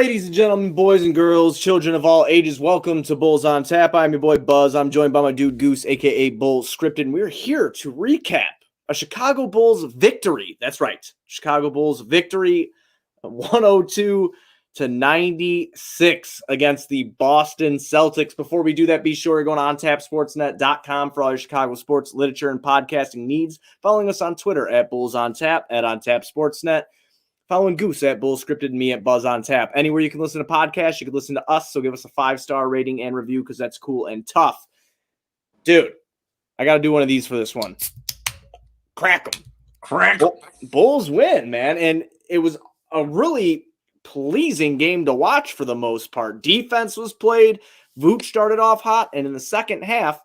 Ladies and gentlemen, boys and girls, children of all ages, welcome to Bulls on Tap. I'm your boy Buzz. I'm joined by my dude Goose, aka Bull Scripted, and we're here to recap a Chicago Bulls victory. That's right, Chicago Bulls victory, 102-96 against the Boston Celtics. Before we do that, be sure to go to ontapsportsnet.com for all your Chicago sports, literature, and podcasting needs. Following us on Twitter at Bulls on Tap, at ontapsportsnet. Following Goose at Bull Scripted and me at Buzz on Tap. Anywhere you can listen to podcasts, you can listen to us. So give us a 5-star rating and review because that's cool and tough. Dude, I got to do one of these for this one. Crack them. Crack them. Bulls win, man. And it was a really pleasing game to watch for the most part. Defense was played. Vooch started off hot. And in the second half,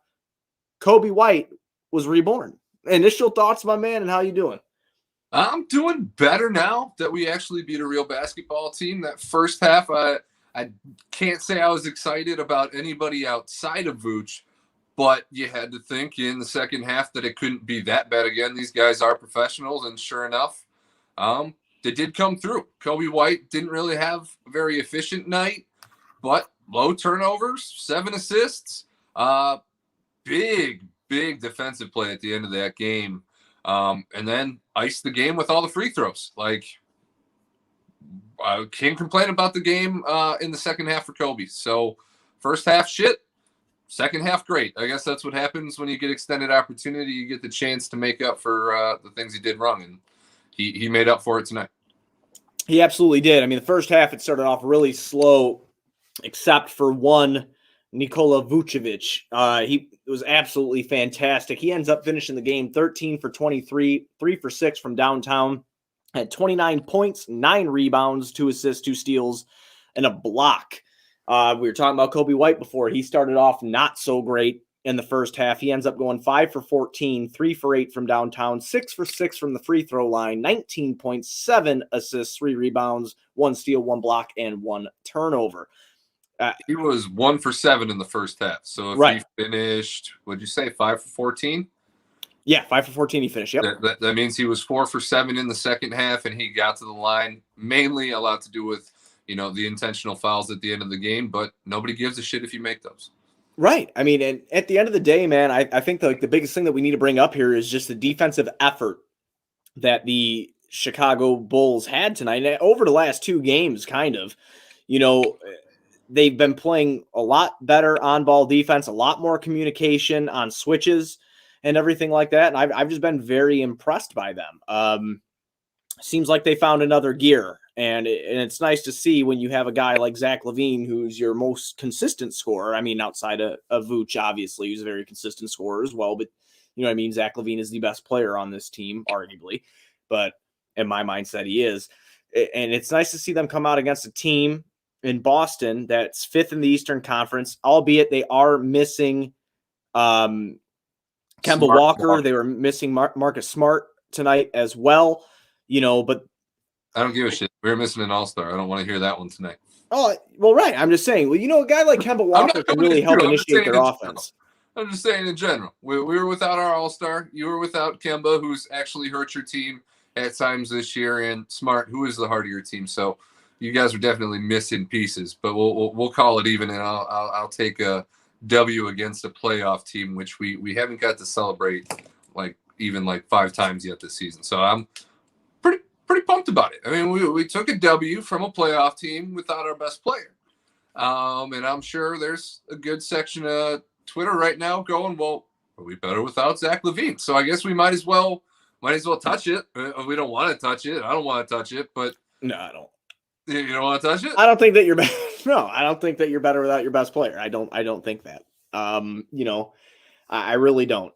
Coby White was reborn. Initial thoughts, my man, and how you doing? I'm doing better now that we actually beat a real basketball team. That first half, I can't say I was excited about anybody outside of Vooch, but you had to think in the second half that it couldn't be that bad again. These guys are professionals, and sure enough, they did come through. Coby White didn't really have a very efficient night, but low turnovers, 7 assists, big defensive play at the end of that game. And then iced the game with all the free throws. Like, I can't complain about the game in the second half for Coby. So first half, shit. Second half, great. I guess that's what happens when you get extended opportunity. You get the chance to make up for the things he did wrong, and he made up for it tonight. He absolutely did. I mean, the first half, it started off really slow, except for one Nikola Vucevic. He was absolutely fantastic. He ends up finishing the game 13 for 23, 3 for 6 from downtown, had 29 points, 9 rebounds, 2 assists, 2 steals, and a block. We were talking about Coby White before. He started off not so great in the first half. He ends up going 5 for 14, 3 for 8 from downtown, 6 for 6 from the free throw line, 19 points, 7 assists, 3 rebounds, 1 steal, 1 block, and 1 turnover. He was 1 for 7 in the first half. So if he finished, what'd you say, 5 for 14? Yeah, 5 for 14 he finished, yep. That means he was 4 for 7 in the second half, and he got to the line. Mainly a lot to do with, the intentional fouls at the end of the game, but nobody gives a shit if you make those. Right. I mean, and at the end of the day, man, I think the biggest thing that we need to bring up here is just the defensive effort that the Chicago Bulls had tonight. And over the last 2 games, kind of, they've been playing a lot better on-ball defense, a lot more communication on switches and everything like that. And I've just been very impressed by them. Seems like they found another gear. And it's nice to see when you have a guy like Zach LaVine, who's your most consistent scorer. I mean, outside of Vooch, obviously, who's a very consistent scorer as well. But, you know what I mean? Zach LaVine is the best player on this team, arguably. But in my mindset, he is. And it's nice to see them come out against a team in Boston that's 5th in the Eastern Conference, albeit they are missing Kemba Walker. They were missing Marcus Smart tonight as well, but I don't give a shit. We were missing an all-star. I don't want to hear that one tonight. Oh, well, right. I'm just saying, a guy like Kemba Walker can really help initiate their offense. I'm just saying in general. We were without our all-star. You were without Kemba, who's actually hurt your team at times this year, and Smart, who is the heart of your team. So you guys are definitely missing pieces, but we'll call it even, and I'll take a W against a playoff team, which we haven't got to celebrate even 5 times yet this season. So I'm pretty pumped about it. I mean, we took a W from a playoff team without our best player, and I'm sure there's a good section of Twitter right now going, "Well, are we better without Zach LaVine?" So I guess we might as well touch it. We don't want to touch it. I don't want to touch it, but no, I don't. You don't want to touch it? I don't think that you're better. No, I don't think that you're better without your best player. I don't think that. I really don't.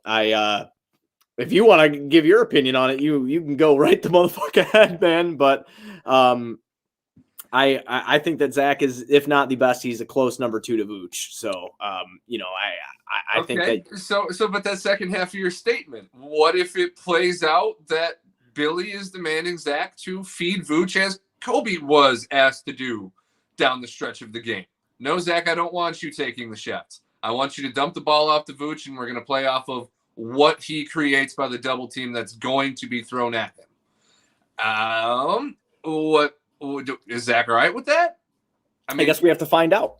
If you want to give your opinion on it, you can go right the motherfucker ahead, man. But I think that Zach is, if not the best, he's a close number 2 to Vooch. So I think that. So, but that second half of your statement, what if it plays out that Billy is demanding Zach to feed Vooch as Coby was asked to do down the stretch of the game? No, Zach, I don't want you taking the shots. I want you to dump the ball off to Vooch, and we're going to play off of what he creates by the double team that's going to be thrown at him. What is Zach all right with that? I guess we have to find out.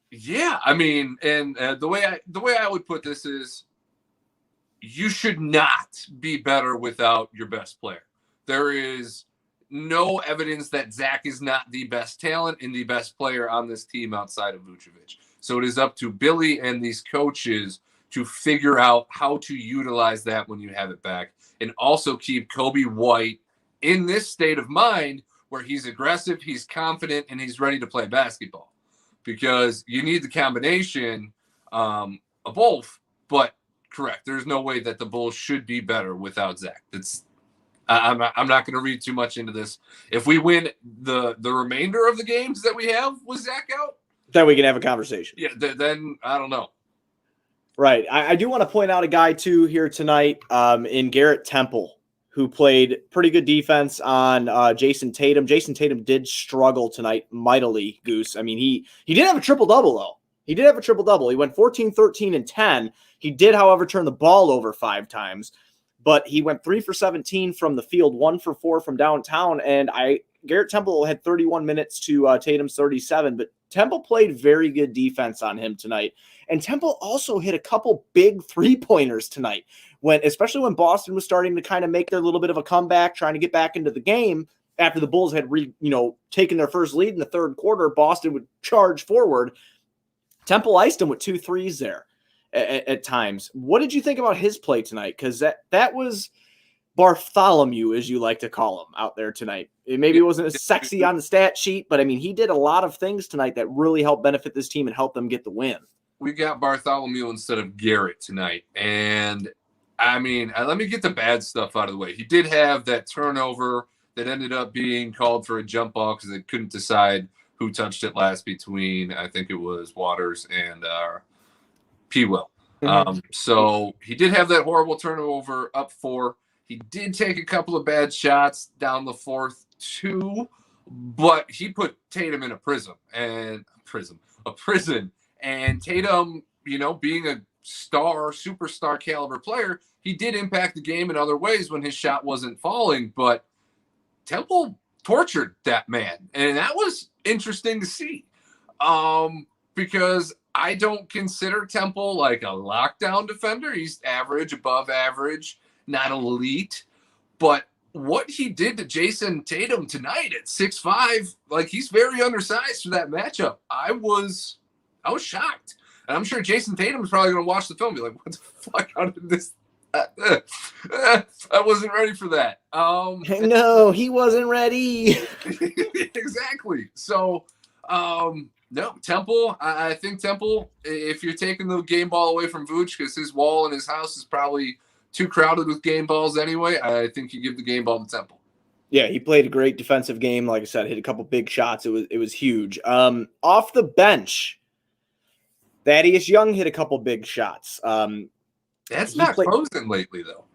Yeah, I mean, and the way I would put this is, you should not be better without your best player. There is no evidence that Zach is not the best talent and the best player on this team outside of Vucevic. So it is up to Billy and these coaches to figure out how to utilize that when you have it back, and also keep Kobe White in this state of mind where he's aggressive, he's confident, and he's ready to play basketball. Because you need the combination of both, but correct. There's no way that the Bulls should be better without Zach. I'm not going to read too much into this. If we win the remainder of the games that we have with Zach out, then we can have a conversation. Yeah, then I don't know. Right. I do want to point out a guy too here tonight in Garrett Temple, who played pretty good defense on Jason Tatum. Jason Tatum did struggle tonight mightily, Goose. I mean, he did have a triple-double, though. He did have a triple-double. He went 14, 13, and 10. He did, however, turn the ball over 5 times. But he went 3 for 17 from the field, 1 for 4 from downtown. And Garrett Temple had 31 minutes to Tatum's 37. But Temple played very good defense on him tonight. And Temple also hit a couple big three-pointers tonight, especially when Boston was starting to kind of make their little bit of a comeback, trying to get back into the game after the Bulls had taken their first lead in the third quarter. Boston would charge forward. Temple iced him with 2 threes there at times. What did you think about his play tonight? Because that was Bartholomew, as you like to call him, out there tonight. Maybe it wasn't as sexy on the stat sheet, but I mean, he did a lot of things tonight that really helped benefit this team and help them get the win. We got Bartholomew instead of Garrett tonight. And I mean, let me get the bad stuff out of the way. He did have that turnover that ended up being called for a jump ball because they couldn't decide who touched it last between, I think it was Waters and P-Will. Mm-hmm. So he did have that horrible turnover up 4. He did take a couple of bad shots down the fourth too, but he put Tatum in a prison. And Tatum, being a superstar caliber player, he did impact the game in other ways when his shot wasn't falling, but Temple tortured that man. And that was interesting to see because I don't consider Temple like a lockdown defender. He's average, above average, not elite. But what he did to Jason Tatum tonight at 6'5", like he's very undersized for that matchup. I was shocked. And I'm sure Jason Tatum is probably going to watch the film and be like, what the fuck? How did this? I wasn't ready for that. No, he wasn't ready. Exactly. So, no, Temple, I think Temple, if you're taking the game ball away from Vooch because his wall in his house is probably too crowded with game balls anyway, I think you give the game ball to Temple. Yeah, he played a great defensive game. Like I said, hit a couple big shots. It was huge. Off the bench, Thaddeus Young hit a couple big shots. That's not closing lately, though.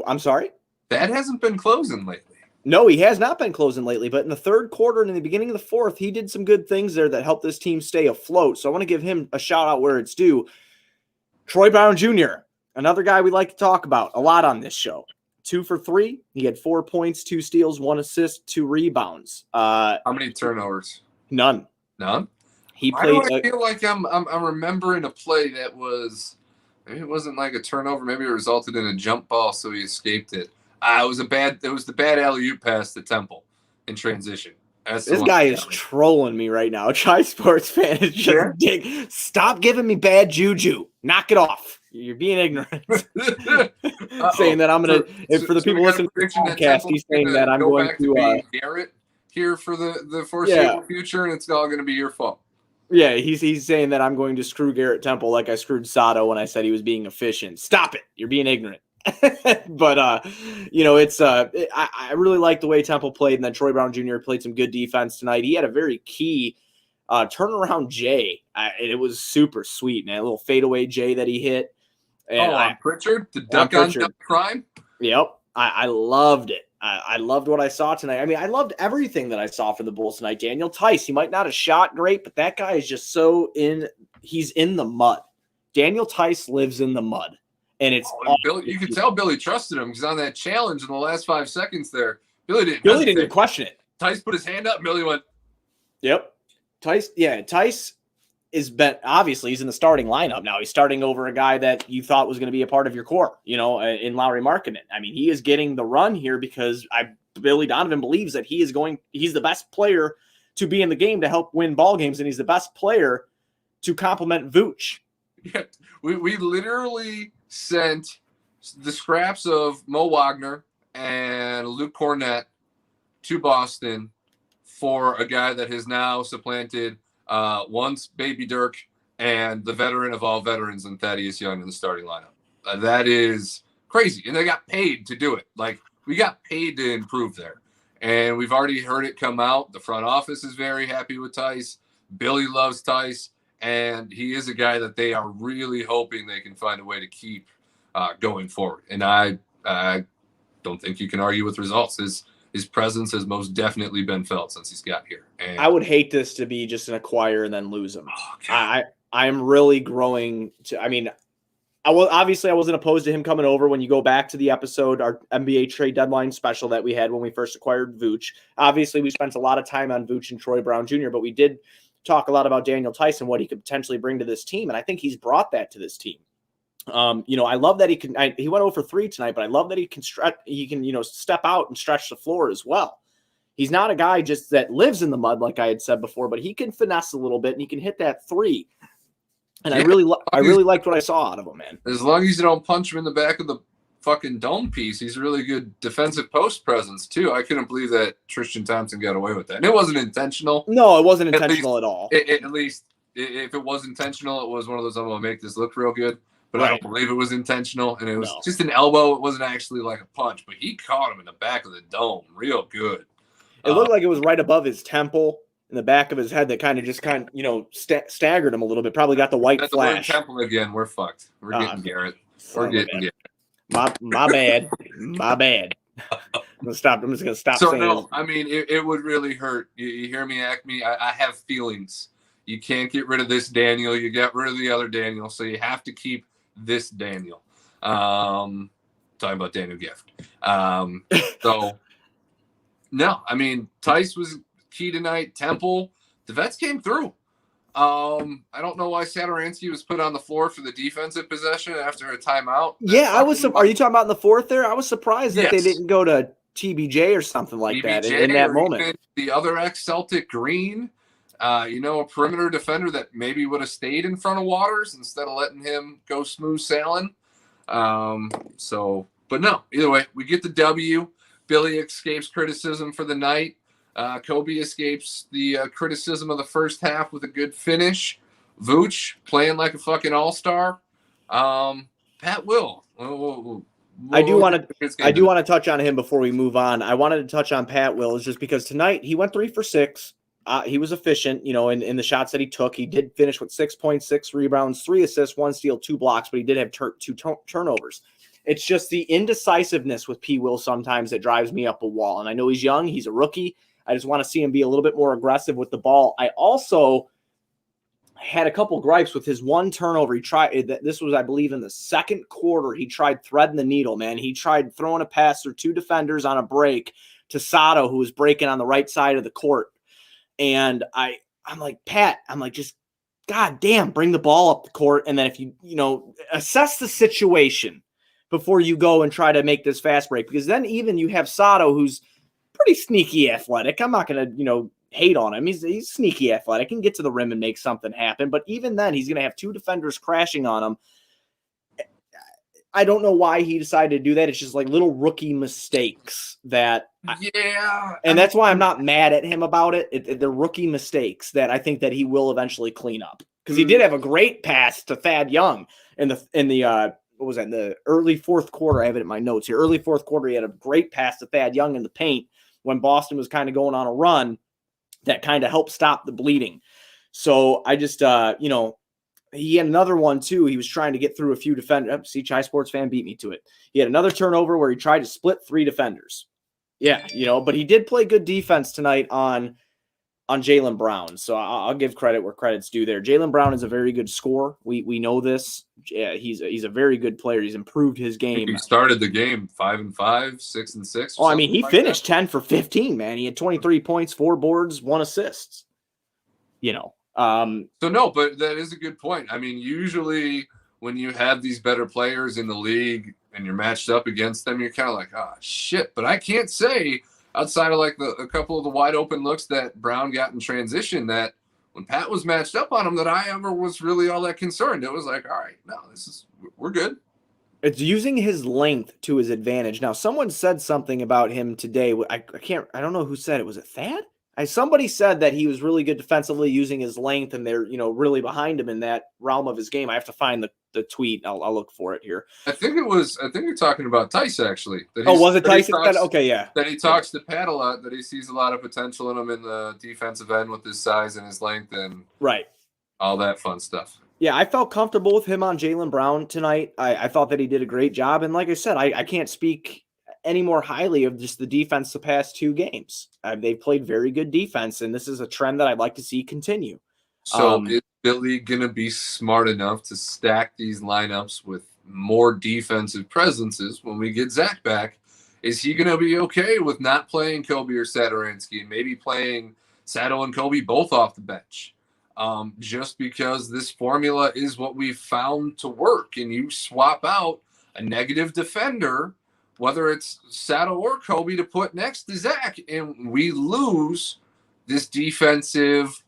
I'm sorry? That hasn't been closing lately. No, he has not been closing lately, but in the third quarter and in the beginning of the fourth, he did some good things there that helped this team stay afloat. So I want to give him a shout out where it's due. Troy Brown Jr., another guy we like to talk about a lot on this show. 2 for 3. He had 4 points, 2 steals, 1 assist, 2 rebounds. How many turnovers? None. He played. Why do I feel like I'm remembering a play that was, maybe it wasn't like a turnover, maybe it resulted in a jump ball, so he escaped it. It was the bad alley-oop pass to Temple in transition. This guy is trolling me right now. Chai Sports fan is just Stop giving me bad juju. Knock it off. You're being ignorant. Saying that I'm going to, for the people listening to the podcast, he's saying that I'm going to Garrett here for the foreseeable future, and it's all going to be your fault. Yeah, he's saying that I'm going to screw Garrett Temple like I screwed Sato when I said he was being efficient. Stop it. You're being ignorant. But, I really like the way Temple played, and then Troy Brown Jr. played some good defense tonight. He had a very key turnaround J. It was super sweet, man. A little fadeaway J that he hit. And Pritchard, the duck on duck crime? Yep. I loved it. I loved what I saw tonight. I mean, I loved everything that I saw from the Bulls tonight. Daniel Tice, he might not have shot great, but that guy is just he's in the mud. Daniel Tice lives in the mud. And it's you could tell Billy trusted him because on that challenge in the last 5 seconds there, Billy didn't question it. Tice put his hand up, and Billy went, yep. Tice is obviously he's in the starting lineup now. He's starting over a guy that you thought was going to be a part of your core, in Lauri Markkanen. I mean, he is getting the run here because Billy Donovan believes that he's the best player to be in the game to help win ball games, and he's the best player to complement Vooch. Yeah, we literally sent the scraps of Mo Wagner and Luke Cornett to Boston for a guy that has now supplanted once Baby Dirk and the veteran of all veterans and Thaddeus Young in the starting lineup. That is crazy. And they got paid to do it. Like, we got paid to improve there. And we've already heard it come out. The front office is very happy with Tice. Billy loves Tice. And he is a guy that they are really hoping they can find a way to keep going forward. And I don't think you can argue with results. His presence has most definitely been felt since he's got here. And I would hate this to be just an acquire and then lose him. I am really growing to. I mean, I wasn't opposed to him coming over. When you go back to the episode, our NBA trade deadline special that we had when we first acquired Vooch. Obviously, we spent a lot of time on Vooch and Troy Brown Jr., but we did talk a lot about Daniel Tice and what he could potentially bring to this team, and I think he's brought that to this team. I love that he went over 3 tonight, but I love that he can step out and stretch the floor as well. He's not a guy just that lives in the mud, like I had said before, but he can finesse a little bit and he can hit that 3. And yeah, I really liked what I saw out of him, man. As long as you don't punch him in the back of the fucking dome piece, he's really good defensive post presence too. I couldn't believe that Tristan Thompson got away with that. And it wasn't intentional. No, it wasn't intentional at all. At least if it was intentional, it was one of those, I'm going to make this look real good. But right. I don't believe it was intentional. And it was just an elbow. It wasn't actually like a punch. But he caught him in the back of the dome real good. It looked like it was right above his temple in the back of his head that kind of staggered him a little bit. Probably got the white flash. Temple again. We're fucked. We're getting Garrett. We're getting Garrett. My bad. My bad. I'm just going to stop saying no, I mean, it would really hurt. You hear me, Acme? I have feelings. You can't get rid of this Daniel. You got rid of the other Daniel. So you have to keep this Daniel. Talking about Daniel Gift. No, I mean, Tice was key tonight. Temple, the vets came through. I don't know why Satoransky was put on the floor for the defensive possession after a timeout. Yeah, I was. Are you talking about in the 4th there? I was surprised that they didn't go to TBJ or something like that in that moment. The other ex-Celtic Green, a perimeter defender that maybe would have stayed in front of Waters instead of letting him go smooth sailing. But no, either way, we get the W. Billy escapes criticism for the night. Kobe escapes the criticism of the first half with a good finish. Vooch playing like a fucking all-star. Pat Will. I do want to touch on him before we move on. I wanted to touch on Pat Will just because tonight he went 3 for 6. He was efficient, in the shots that he took. He did finish with 6.6 rebounds, 3 assists, 1 steal, 2 blocks, but he did have 2 turnovers. It's just the indecisiveness with P. Will sometimes that drives me up a wall. And I know he's young. He's a rookie. I just want to see him be a little bit more aggressive with the ball. I also had a couple gripes with his 1 turnover. This was, I believe, in the 2nd quarter. He tried threading the needle, man. He tried throwing a pass through 2 defenders on a break to Sato, who was breaking on the right side of the court. And I'm like, Pat, just God damn, bring the ball up the court. And then if you assess the situation before you go and try to make this fast break, because then even you have Sato, who's pretty sneaky athletic. I'm not going to, hate on him. He's sneaky athletic and get to the rim and make something happen. But even then, he's going to have 2 defenders crashing on him. I don't know why he decided to do that. It's just like little rookie mistakes that. And that's why I'm not mad at him about it. The rookie mistakes that I think that he will eventually clean up, because he did have a great pass to Thad Young in the what was that, in the early 4th quarter? I have it in my notes here. Early 4th quarter, he had a great pass to Thad Young in the paint when Boston was kind of going on a run that kind of helped stop the bleeding. So I just, he had another one too. He was trying to get through a few defenders. See, Chai Sports Fan beat me to it. He had another turnover where he tried to split 3 defenders. Yeah, but he did play good defense tonight on Jaylen Brown. So I'll give credit where credit's due there. Jaylen Brown is a very good scorer. We know this. Yeah, he's a very good player. He's improved his game. He started the game 5-5, 6-6. Oh, I mean, he finished 10 for 15, man. He had 23 points, 4 boards, 1 assist. you know. So no, but that is a good point. I mean, usually when you have these better players in the league and you're matched up against them, you're kind of like, oh shit. But I can't say outside of like a couple of the wide open looks that Brown got in transition that when Pat was matched up on him that I ever was really all that concerned. It was like, all right, no, we're good. It's using his length to his advantage. Now, someone said something about him today. I don't know who said it. Was it Thad? Somebody said that he was really good defensively using his length, and they're, really behind him in that realm of his game. I have to find the tweet. I'll look for it here. I think you're talking about Tice, actually. Was it Tice? Okay, yeah. That he talks to Pat a lot, that he sees a lot of potential in him in the defensive end with his size and his length and all that fun stuff. Yeah, I felt comfortable with him on Jaylen Brown tonight. I thought that he did a great job. And like I said, I can't speak any more highly of just the defense the past 2 games. They've played very good defense, and this is a trend that I'd like to see continue. So is Billy going to be smart enough to stack these lineups with more defensive presences when we get Zach back? Is he going to be okay with not playing Kobe or Satoransky and maybe playing Sato and Kobe both off the bench? Just because this formula is what we've found to work, and you swap out a negative defender, whether it's Sato or Kobe, to put next to Zach, and we lose this defensive,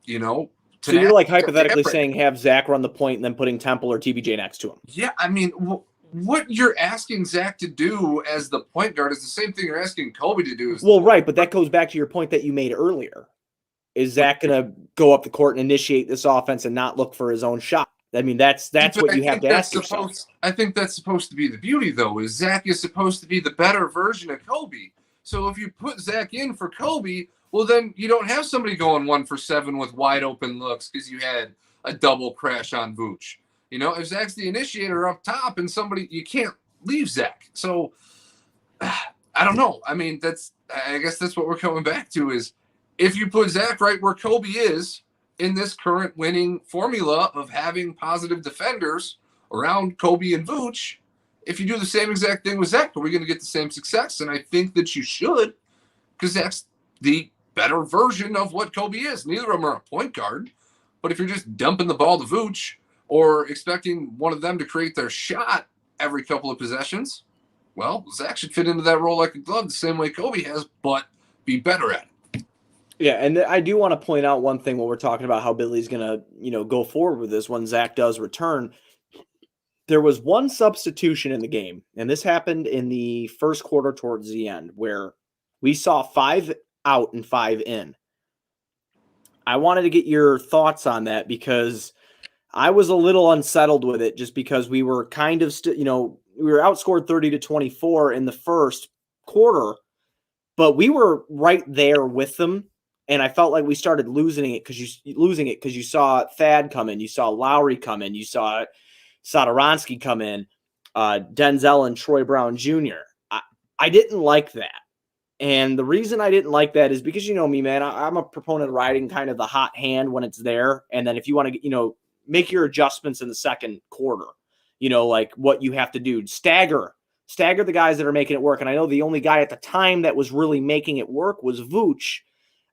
So you're like hypothetically saying have Zach run the point and then putting Temple or TBJ next to him. Yeah, I mean, what you're asking Zach to do as the point guard is the same thing you're asking Kobe to do. Right, but that goes back to your point that you made earlier. Is Zach going to go up the court and initiate this offense and not look for his own shot? I mean, that's what you have to ask yourself. I think that's supposed to be the beauty, though, is Zach is supposed to be the better version of Kobe. So if you put Zach in for Kobe, well, then you don't have somebody going 1 for 7 with wide open looks because you had a double crash on Vooch. If Zach's the initiator up top and you can't leave Zach. So I don't know. I mean, I guess that's what we're coming back to is, if you put Zach right where Kobe is in this current winning formula of having positive defenders around Kobe and Vooch, if you do the same exact thing with Zach, are we going to get the same success? And I think that you should, because Zach's the better version of what Kobe is. Neither of them are a point guard, but if you're just dumping the ball to Vooch or expecting one of them to create their shot every couple of possessions, well, Zach should fit into that role like a glove the same way Kobe has, but be better at it. Yeah, and I do want to point out one thing when we're talking about how Billy's going to, go forward with this when Zach does return. There was one substitution in the game, and this happened in the first quarter towards the end, where we saw 5 out and 5 in. I wanted to get your thoughts on that because I was a little unsettled with it just because we were kind of, we were outscored 30-24 in the first quarter, but we were right there with them. And I felt like we started losing it because you saw Thad come in, you saw Lowry come in, you saw Satoransky come in, Denzel and Troy Brown Jr. I didn't like that. And the reason I didn't like that is because, you know me, man, I'm a proponent of riding kind of the hot hand when it's there. And then if you want to, make your adjustments in the second quarter, like what you have to do, stagger the guys that are making it work. And I know the only guy at the time that was really making it work was Vooch.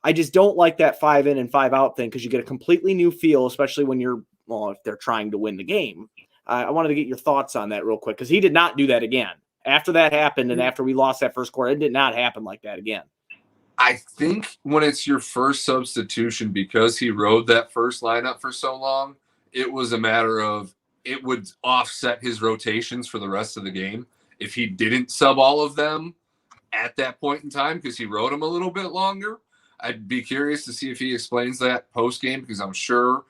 I just don't like that 5 in and 5 out thing because you get a completely new feel, especially when if they're trying to win the game. I wanted to get your thoughts on that real quick because he did not do that again. After that happened and after we lost that first quarter, it did not happen like that again. I think when it's your first substitution, because he rode that first lineup for so long, it was a matter of it would offset his rotations for the rest of the game. If he didn't sub all of them at that point in time because he rode them a little bit longer, I'd be curious to see if he explains that post game because I'm sure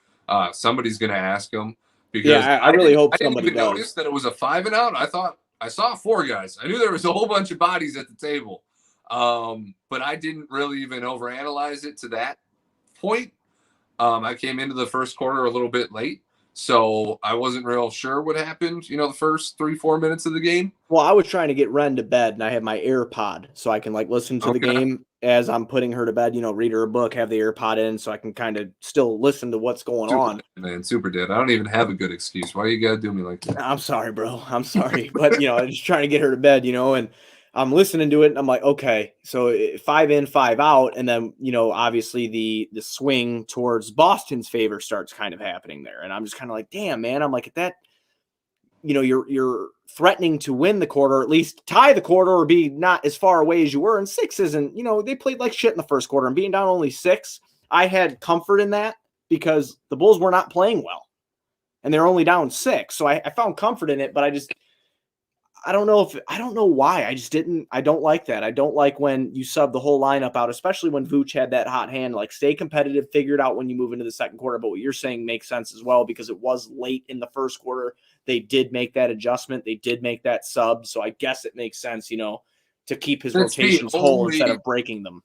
somebody's going to ask him. Because I really hope somebody does. I didn't even notice that it was a 5 and out. I thought I saw 4 guys. I knew there was a whole bunch of bodies at the table, but I didn't really even overanalyze it to that point. I came into the first quarter a little bit late, so I wasn't real sure what happened, the first 3-4 minutes of the game. Well, I was trying to get Ren to bed, and I had my AirPod, so I can listen to the game as I'm putting her to bed, read her a book, have the AirPod in, so I can kind of still listen to what's going on. Man, super dead. I don't even have a good excuse. Why you got to do me like that? I'm sorry, bro. I'm sorry. But, I'm just trying to get her to bed, and I'm listening to it and I'm like, okay, so 5 in, 5 out. And then, obviously the swing towards Boston's favor starts kind of happening there. And I'm just kind of like, damn, man. I'm like, at that, you're threatening to win the quarter, or at least tie the quarter, or be not as far away as you were. And 6 isn't, they played like shit in the first quarter, and being down only 6, I had comfort in that because the Bulls were not playing well and they're only down 6. So I found comfort in it, but I don't know why. I don't like that. I don't like when you sub the whole lineup out, especially when Vooch had that hot hand. Like, stay competitive, figure it out when you move into the second quarter. But what you're saying makes sense as well, because it was late in the first quarter. They did make that adjustment. They did make that sub. So I guess it makes sense, to keep his rotations whole instead of breaking them.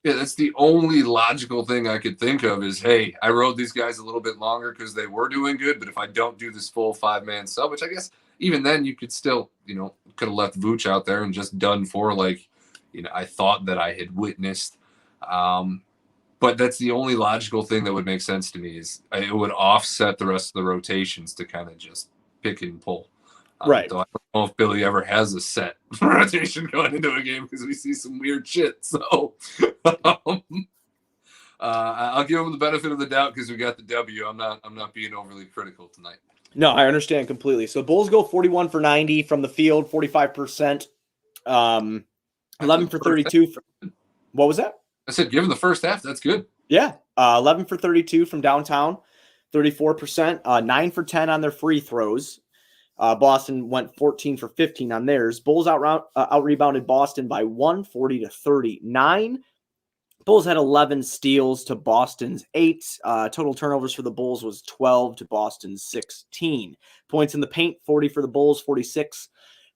Yeah, that's the only logical thing I could think of is, hey, I rode these guys a little bit longer because they were doing good. But if I don't do this full 5-man sub, which I guess even then you could still, could have left Vooch out there and just done for I thought that I had witnessed. But that's the only logical thing that would make sense to me, is it would offset the rest of the rotations to kind of just pick and pull. Right. Though I don't know if Billy ever has a set rotation going into a game, because we see some weird shit. So I'll give him the benefit of the doubt because we got the W. I'm not being overly critical tonight. No, I understand completely. So Bulls go 41 for 90 from the field, 45%, 11 for 32. What was that? I said, given the first half, that's good. Yeah. 11 for 32 from downtown, 34%, 9 for 10 on their free throws. Boston went 14 for 15 on theirs. Bulls out-rebounded Boston by 140 to 39. Bulls had 11 steals to Boston's 8. Total turnovers for the Bulls was 12 to Boston's 16. Points in the paint, 40 for the Bulls, 46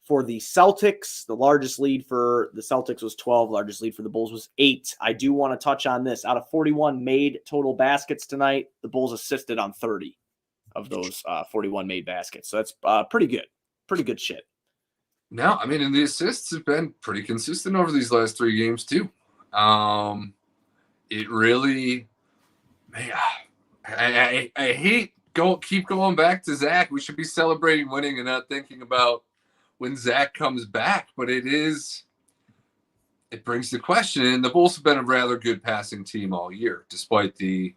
for the Celtics. The largest lead for the Celtics was 12. Largest lead for the Bulls was 8. I do want to touch on this. Out of 41 made total baskets tonight, the Bulls assisted on 30 of those 41 made baskets. So that's pretty good. Pretty good shit. No, and the assists have been pretty consistent over these last 3 games too. It really, man, I hate keep going back to Zach. We should be celebrating winning and not thinking about when Zach comes back. But it brings the question, and the Bulls have been a rather good passing team all year, despite the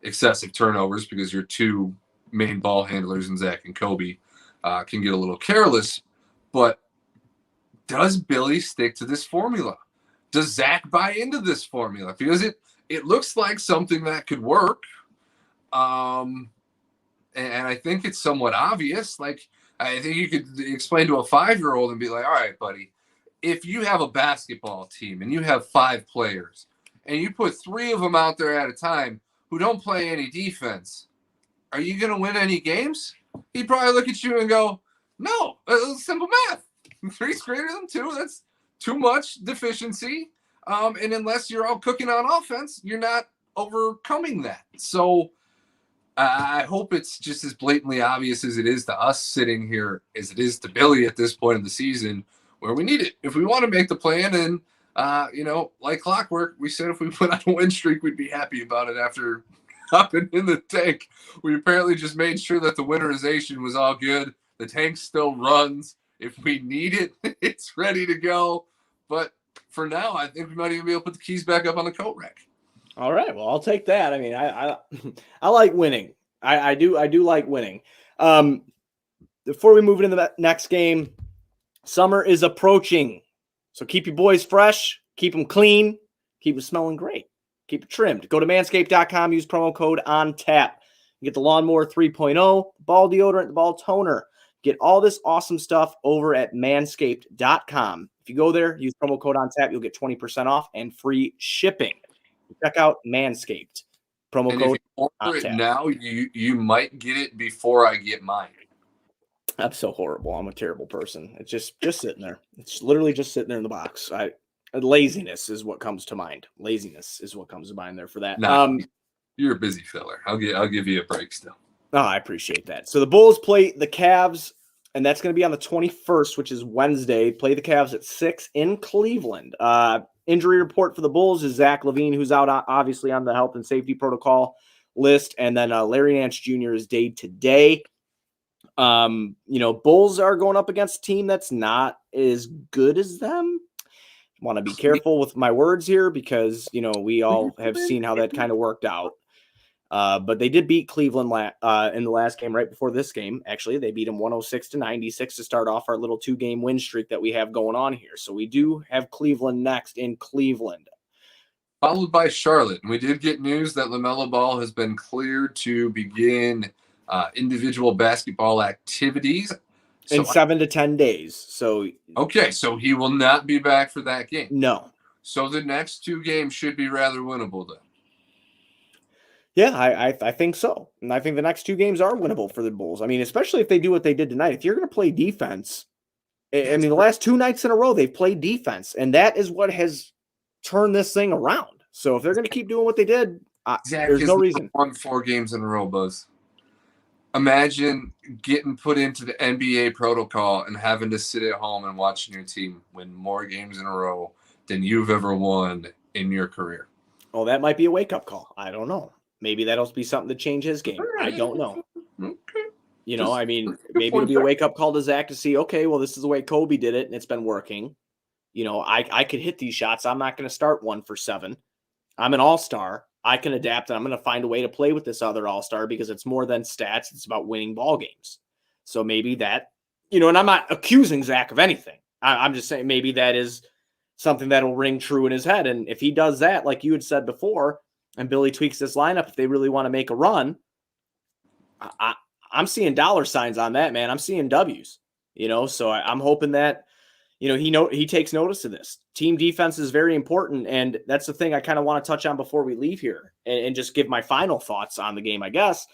excessive turnovers, because your 2 main ball handlers in Zach and Kobe can get a little careless. But does Billy stick to this formula? Does Zach buy into this formula? Because it looks like something that could work. And I think it's somewhat obvious. Like, I think you could explain to a 5-year-old and be like, all right, buddy, if you have a basketball team and you have 5 players and you put 3 of them out there at a time who don't play any defense, are you going to win any games? He'd probably look at you and go, no, simple math. 3's greater than 2. That's too much deficiency. And unless you're all cooking on offense, you're not overcoming that. So I hope it's just as blatantly obvious as it is to us sitting here as it is to Billy at this point in the season, where we need it. If we want to make the plan, and, like clockwork, we said if we put on a win streak, we'd be happy about it after hopping in the tank. We apparently just made sure that the winterization was all good. The tank still runs. If we need it, it's ready to go. But for now, I think we might even be able to put the keys back up on the coat rack. All right. Well, I'll take that. I like winning. I do like winning. Before we move into the next game, summer is approaching. So keep your boys fresh, keep them clean, keep them smelling great, keep it trimmed. Go to manscaped.com, use promo code ONTAP. Get the Lawnmower 3.0, ball deodorant, the ball toner. Get all this awesome stuff over at manscaped.com. If you go there, use promo code ONTAP, you'll get 20% off and free shipping. Check out Manscaped. Promo and code if you order it now, you might get it before I get mine. I'm so horrible. I'm a terrible person. It's just sitting there. It's literally just sitting there in the box. Laziness is what comes to mind. Laziness is what comes to mind there for that. You're a busy filler. I'll give you a break still. Oh, I appreciate that. So the Bulls play the Cavs, and that's going to be on the 21st, which is Wednesday. Play the Cavs at 6 in Cleveland. Injury report for the Bulls is Zach LaVine, who's out obviously on the health and safety protocol list, and then Larry Nance Jr. is day to day. Bulls are going up against a team that's not as good as them. Want to be careful with my words here because, we all have seen how that kind of worked out. But they did beat Cleveland in the last game right before this game. Actually, they beat them 106-96 to start off our little 2-game win streak that we have going on here. So we do have Cleveland next in Cleveland. Followed by Charlotte. And we did get news that LaMelo Ball has been cleared to begin individual basketball activities. In 7 to 10 days. So he will not be back for that game. No. So the next 2 games should be rather winnable then. Yeah, I think so. And I think the next 2 games are winnable for the Bulls. I mean, especially if they do what they did tonight. If you're going to play defense, I mean, the last 2 nights in a row, they've played defense. And that is what has turned this thing around. So if they're going to keep doing what they did, there's no reason. Won 4 games in a row, Buzz. Imagine getting put into the NBA protocol and having to sit at home and watching your team win more games in a row than you've ever won in your career. Oh, that might be a wake-up call. I don't know. Maybe that'll be something to change his game. I don't know. Okay. Maybe it'll be a wake-up call to Zach to see, okay, well, this is the way Kobe did it, and it's been working. I could hit these shots. I'm not going to start 1 for 7. I'm an all-star. I can adapt, and I'm going to find a way to play with this other all-star because it's more than stats. It's about winning ball games. So maybe that, and I'm not accusing Zach of anything. I'm just saying maybe that is something that will ring true in his head. And if he does that, like you had said before, and Billy tweaks this lineup, if they really want to make a run, I'm seeing dollar signs on that, man. I'm seeing W's, so I'm hoping that, he takes notice of this. Team defense is very important, and that's the thing I kind of want to touch on before we leave here and just give my final thoughts on the game, I guess.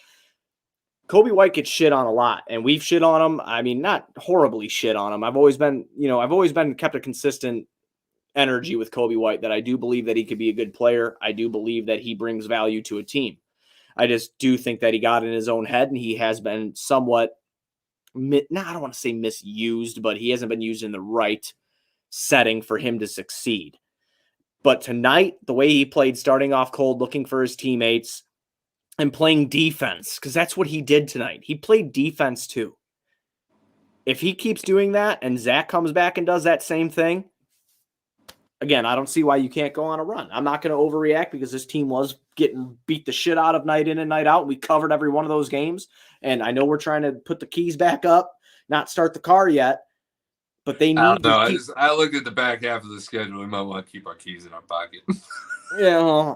Kobe White gets shit on a lot, and we've shit on him. I mean, not horribly shit on him. I've always been kept a consistent energy with Kobe White that I do believe that he could be a good player. I do believe that he brings value to a team. I just do think that he got in his own head, and he has been somewhat I don't want to say misused, but he hasn't been used in the right setting for him to succeed. But tonight, the way he played, starting off cold, looking for his teammates, and playing defense, because that's what he did tonight. He played defense too. If he keeps doing that and Zach comes back and does that same thing, again, I don't see why you can't go on a run. I'm not going to overreact because this team was getting beat the shit out of night in and night out. We covered every one of those games. And I know we're trying to put the keys back up, not start the car yet, but they need I looked at the back half of the schedule. We might want to keep our keys in our pocket. Yeah,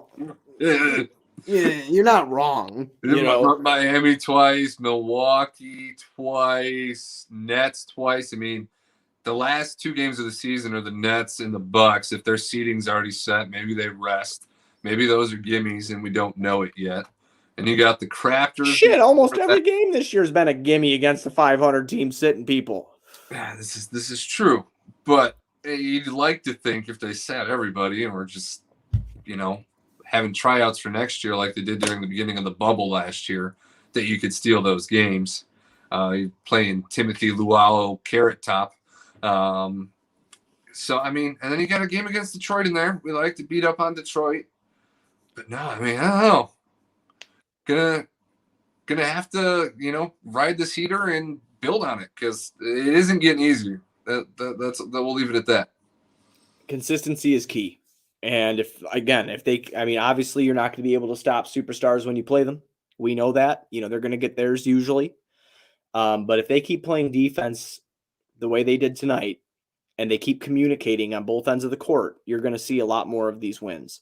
you're not wrong. Miami twice, Milwaukee twice, Nets twice. I mean, the last 2 games of the season are the Nets and the Bucks. If their seeding's already set, maybe they rest. Maybe those are gimmies and we don't know it yet. And you got the Crafters. Shit, almost every game this year has been a gimme against the 500 team sitting people. This is true. But you'd like to think if they sat everybody and we're just, having tryouts for next year like they did during the beginning of the bubble last year, that you could steal those games. You're playing Timothy Luau, Carrot Top. So, I mean, and then you got a game against Detroit in there. We like to beat up on Detroit. But no, I mean, I don't know. Gonna have to, ride this heater and build on it because it isn't getting easier. We'll leave it at that. Consistency is key. And obviously you're not going to be able to stop superstars when you play them. We know that, they're going to get theirs usually. But if they keep playing defense the way they did tonight, and they keep communicating on both ends of the court, you're going to see a lot more of these wins.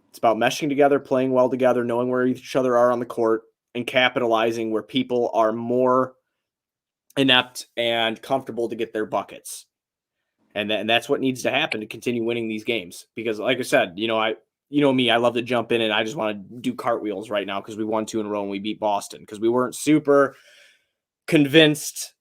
It's about meshing together, playing well together, knowing where each other are on the court, and capitalizing where people are more inept and comfortable to get their buckets. And that's what needs to happen to continue winning these games. Because like I said, me, I love to jump in and I just want to do cartwheels right now because we won 2 in a row and we beat Boston. Because we weren't super convinced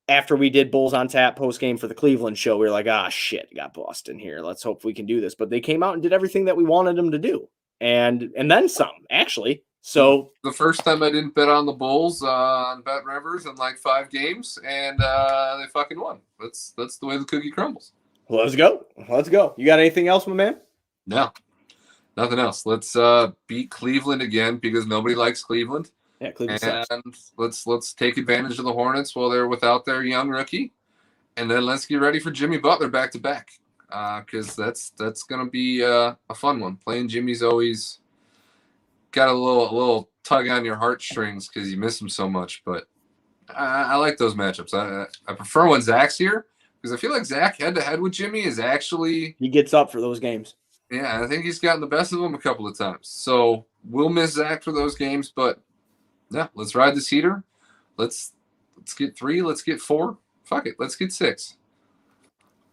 after we did Bulls on Tap post game for the Cleveland show. We were like, shit, we got Boston here. Let's hope we can do this. But they came out and did everything that we wanted them to do. And then some, actually. So the first time I didn't bet on the Bulls on Bet Rivers in like 5 games, and they fucking won. That's the way the cookie crumbles. Let's go. You got anything else, my man? No, nothing else. Let's beat Cleveland again because nobody likes Cleveland. Yeah, Cleveland sucks. And let's take advantage of the Hornets while they're without their young rookie, and then let's get ready for Jimmy Butler back to back, because that's gonna be a fun one. Playing Jimmy's always got a little tug on your heartstrings because you miss him so much. But I like those matchups. I prefer when Zach's here because I feel like Zach head to head with Jimmy is actually He gets up for those games. Yeah, I think he's gotten the best of him a couple of times. So we'll miss Zach for those games, but yeah, let's ride this heater. Let's get 3. Let's get 4. Fuck it. Let's get 6.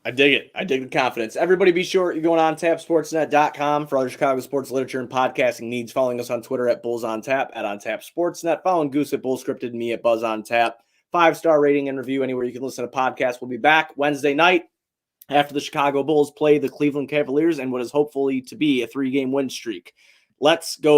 I dig it. I dig the confidence. Everybody be sure you're going on tapsportsnet.com for other Chicago sports literature and podcasting needs. Following us on Twitter at Bulls on Tap, at On Tap Sportsnet. Following Goose at Bull Scripted, me at Buzz on Tap. 5-star rating and review anywhere you can listen to podcasts. We'll be back Wednesday night after the Chicago Bulls play the Cleveland Cavaliers and what is hopefully to be a 3-game win streak. Let's go.